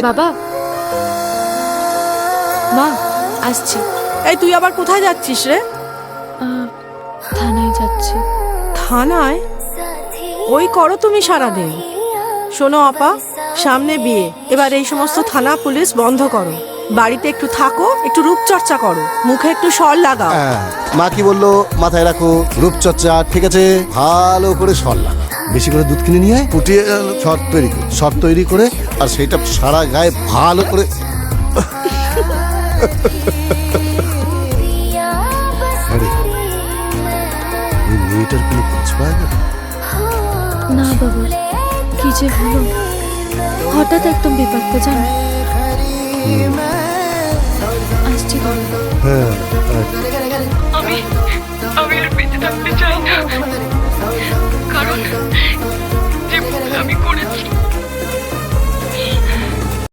বাবা, মা আসছি। এই তুই আবার কোথায় যাচ্ছিস রে? থানায় যাচ্ছি। থানায়? ওই করো তুমি সারাদিন। শোনো আপা, সামনে বিয়ে, এবার এই সমস্ত থানা পুলিশ বন্ধ করো। বাড়িতে একটু থাকো, একটু রূপচর্চা করো, মুখে একটু সর লাগাও। মা কি বললো মাথায় রাখো, রূপচর্চা ঠিক আছে, ভালো করে সর লাগা, বেশি করে দুধ কিনে নিয়ে আয়, ফুটিয়ে সর তৈরি করে আর সেটা সারা গায়ে ভালো করে। আরে ওই মেয়েটার কোনো খোঁজ পাওয়া গেল? না বাবা, কি যে হলো, হঠাৎ একদম বিপক্ত জানো। আসছি বাবা। হ্যাঁ আমি